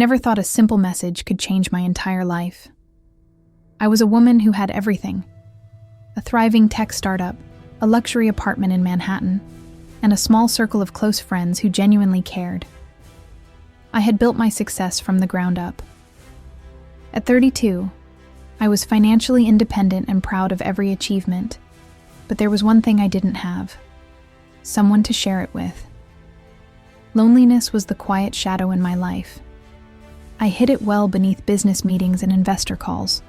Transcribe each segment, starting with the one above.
never thought a simple message could change my entire life. I was a woman who had everything: a thriving tech startup, a luxury apartment in Manhattan, and a small circle of close friends who genuinely cared. I had built my success from the ground up. At 32, I was financially independent and proud of every achievement, but there was one thing I didn't have: someone to share it with. Loneliness was the quiet shadow in my life. I hid it well beneath business meetings and investor calls.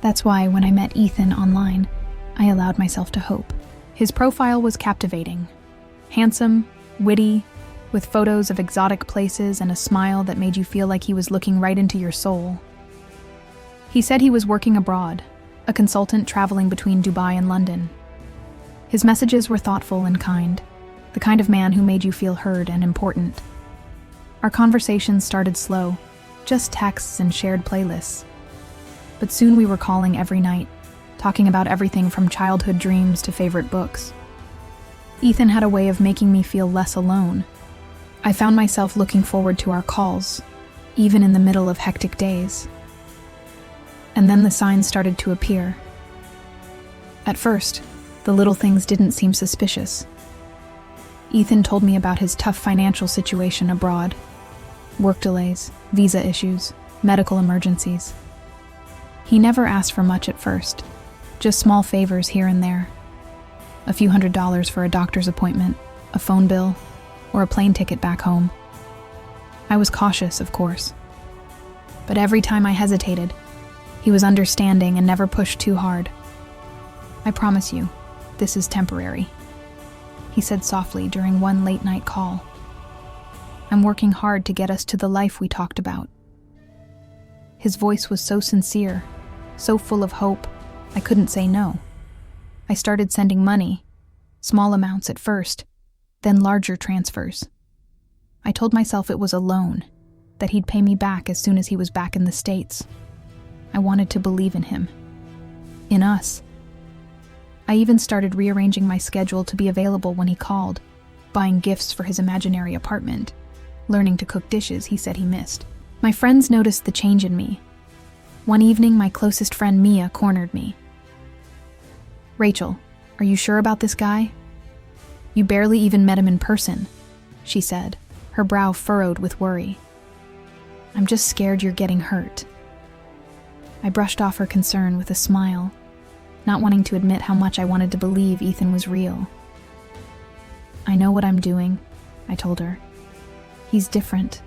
That's why when I met Ethan online, I allowed myself to hope. His profile was captivating. Handsome, witty, with photos of exotic places and a smile that made you feel like he was looking right into your soul. He said he was working abroad, a consultant traveling between Dubai and London. His messages were thoughtful and kind, the kind of man who made you feel heard and important. Our conversations started slow, just texts and shared playlists. But soon we were calling every night, talking about everything from childhood dreams to favorite books. Ethan had a way of making me feel less alone. I found myself looking forward to our calls, even in the middle of hectic days. And then the signs started to appear. At first, the little things didn't seem suspicious. Ethan told me about his tough financial situation abroad: work delays, visa issues, medical emergencies. He never asked for much at first, just small favors here and there. A few $100s for a doctor's appointment, a phone bill, or a plane ticket back home. I was cautious, of course. But every time I hesitated, he was understanding and never pushed too hard. "I promise you, this is temporary," he said softly during one late-night call. "I'm working hard to get us to the life we talked about." His voice was so sincere, so full of hope, I couldn't say no. I started sending money, small amounts at first, then larger transfers. I told myself it was a loan, that he'd pay me back as soon as he was back in the States. I wanted to believe in him, in us. I even started rearranging my schedule to be available when he called, buying gifts for his imaginary apartment, learning to cook dishes he said he missed. My friends noticed the change in me. One evening, my closest friend Mia cornered me. "Rachel, are you sure about this guy? You barely even met him in person," she said, her brow furrowed with worry. "I'm just scared you're getting hurt." I brushed off her concern with a smile, not wanting to admit how much I wanted to believe Ethan was real. "I know what I'm doing," I told her. "He's different."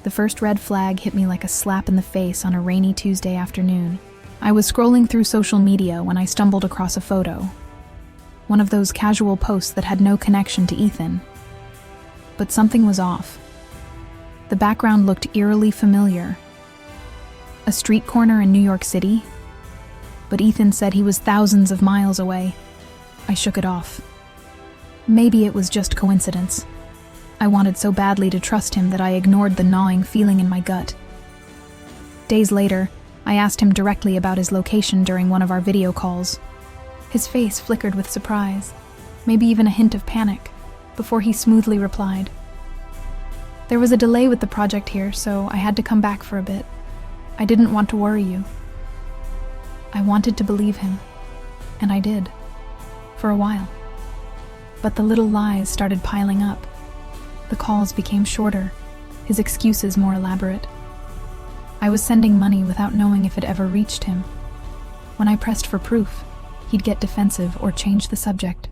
The first red flag hit me like a slap in the face on a rainy Tuesday afternoon. I was scrolling through social media when I stumbled across a photo. One of those casual posts that had no connection to Ethan. But something was off. The background looked eerily familiar. A street corner in New York City? But Ethan said he was thousands of miles away. I shook it off. Maybe it was just coincidence. I wanted so badly to trust him that I ignored the gnawing feeling in my gut. Days later, I asked him directly about his location during one of our video calls. His face flickered with surprise, maybe even a hint of panic, before he smoothly replied, "There was a delay with the project here, so I had to come back for a bit. I didn't want to worry you." I wanted to believe him, and I did, for a while. But the little lies started piling up. The calls became shorter, his excuses more elaborate. I was sending money without knowing if it ever reached him. When I pressed for proof, he'd get defensive or change the subject.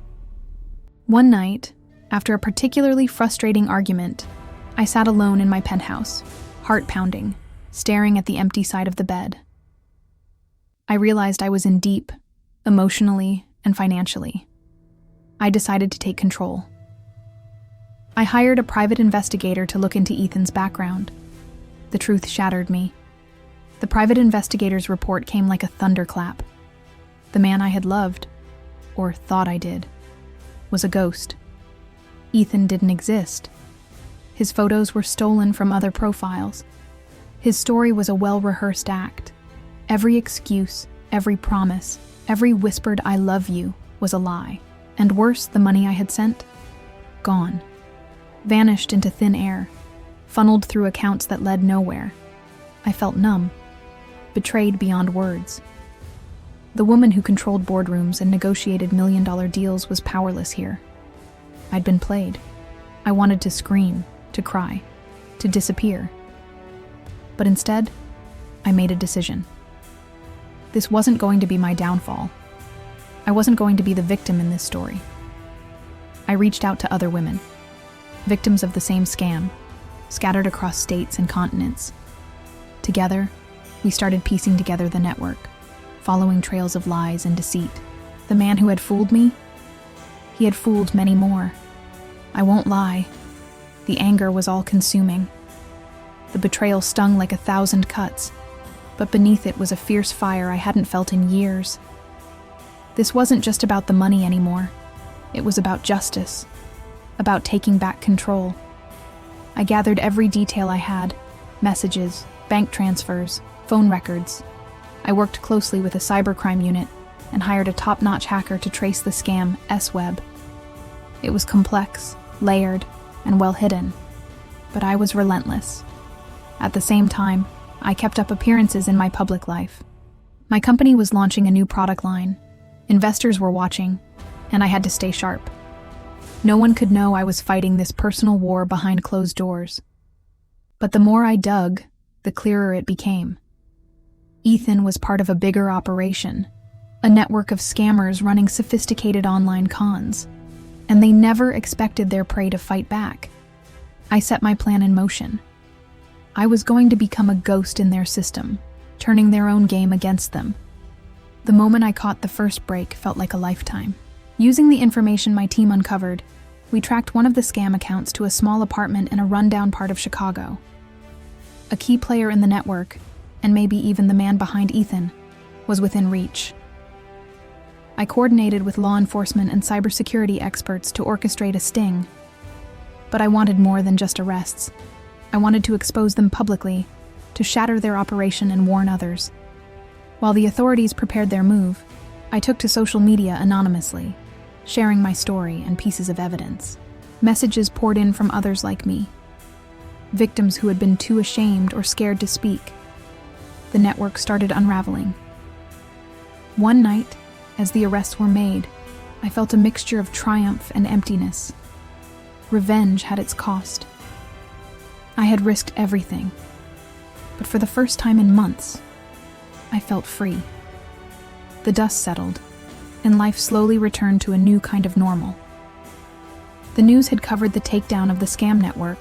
One night, after a particularly frustrating argument, I sat alone in my penthouse, heart pounding, staring at the empty side of the bed. I realized I was in deep, emotionally and financially. I decided to take control. I hired a private investigator to look into Ethan's background. The truth shattered me. The private investigator's report came like a thunderclap. The man I had loved, or thought I did, was a ghost. Ethan didn't exist. His photos were stolen from other profiles. His story was a well-rehearsed act. Every excuse, every promise, every whispered "I love you" was a lie. And worse, the money I had sent? Gone. Vanished into thin air. funneled through accounts that led nowhere. I felt numb, betrayed beyond words. The woman who controlled boardrooms and negotiated million-dollar deals was powerless here. I'd been played. I wanted to scream, to cry, to disappear. But instead, I made a decision. This wasn't going to be my downfall. I wasn't going to be the victim in this story. I reached out to other women, victims of the same scam, scattered across states and continents. Together, we started piecing together the network, following trails of lies and deceit. The man who had fooled me, he had fooled many more. I won't lie. The anger was all-consuming. The betrayal stung like 1,000 cuts, but beneath it was a fierce fire I hadn't felt in years. This wasn't just about the money anymore. It was about justice, about taking back control. I gathered every detail I had: messages, bank transfers, phone records. I worked closely with a cybercrime unit and hired a top-notch hacker to trace the scam S-Web. It was complex, layered, and well hidden, but I was relentless. At the same time, I kept up appearances in my public life. My company was launching a new product line. Investors were watching, and I had to stay sharp. No one could know I was fighting this personal war behind closed doors. But the more I dug, the clearer it became. Ethan was part of a bigger operation, a network of scammers running sophisticated online cons, and they never expected their prey to fight back. I set my plan in motion. I was going to become a ghost in their system, turning their own game against them. The moment I caught the first break felt like a lifetime. Using the information my team uncovered, we tracked one of the scam accounts to a small apartment in a rundown part of Chicago. A key player in the network, and maybe even the man behind Ethan, was within reach. I coordinated with law enforcement and cybersecurity experts to orchestrate a sting. But I wanted more than just arrests. I wanted to expose them publicly, to shatter their operation and warn others. While the authorities prepared their move, I took to social media anonymously, sharing my story and pieces of evidence. Messages poured in from others like me, victims who had been too ashamed or scared to speak. The network started unraveling. One night, as the arrests were made, I felt a mixture of triumph and emptiness. Revenge had its cost. I had risked everything, but for the first time in months, I felt free. The dust settled, and life slowly returned to a new kind of normal. The news had covered the takedown of the scam network,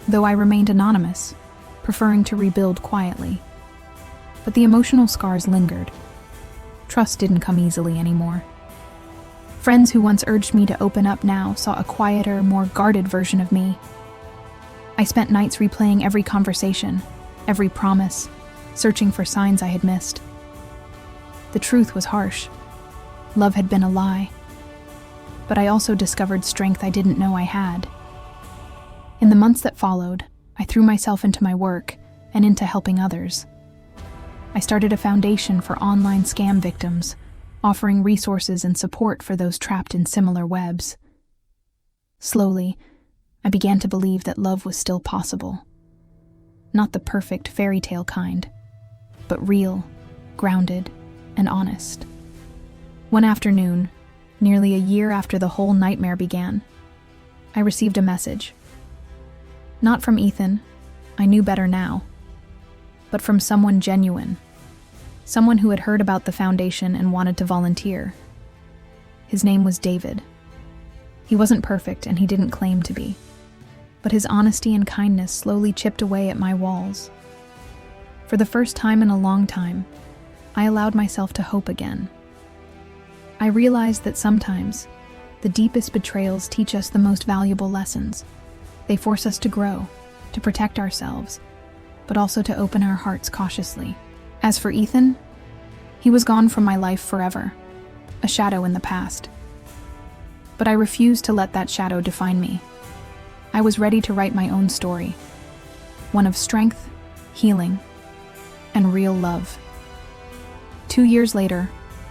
though I remained anonymous, preferring to rebuild quietly. But the emotional scars lingered. Trust didn't come easily anymore. Friends who once urged me to open up now saw a quieter, more guarded version of me. I spent nights replaying every conversation, every promise, searching for signs I had missed. The truth was harsh. Love had been a lie. But I also discovered strength I didn't know I had. In the months that followed, I threw myself into my work and into helping others. I started a foundation for online scam victims, offering resources and support for those trapped in similar webs. Slowly, I began to believe that love was still possible. Not the perfect fairy tale kind, but real, grounded, and honest. One afternoon, nearly a year after the whole nightmare began, I received a message. Not from Ethan, I knew better now, but from someone genuine, someone who had heard about the foundation and wanted to volunteer. His name was David. He wasn't perfect and he didn't claim to be, but his honesty and kindness slowly chipped away at my walls. For the first time in a long time, I allowed myself to hope again. I realized that sometimes, the deepest betrayals teach us the most valuable lessons. They force us to grow, to protect ourselves, but also to open our hearts cautiously. As for Ethan, he was gone from my life forever, a shadow in the past. But I refused to let that shadow define me. I was ready to write my own story, one of strength, healing, and real love. 2 years later,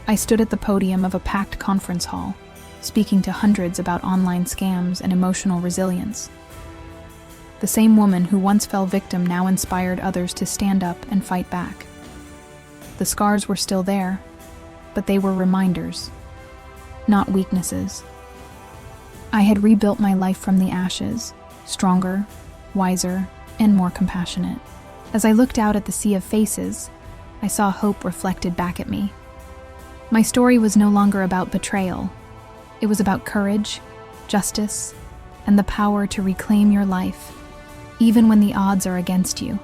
I stood at the podium of a packed conference hall, speaking to hundreds about online scams and emotional resilience. The same woman who once fell victim now inspired others to stand up and fight back. The scars were still there, but they were reminders, not weaknesses. I had rebuilt my life from the ashes, stronger, wiser, and more compassionate. As I looked out at the sea of faces, I saw hope reflected back at me. My story was no longer about betrayal. It was about courage, justice, and the power to reclaim your life, even when the odds are against you.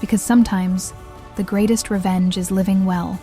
Because sometimes, the greatest revenge is living well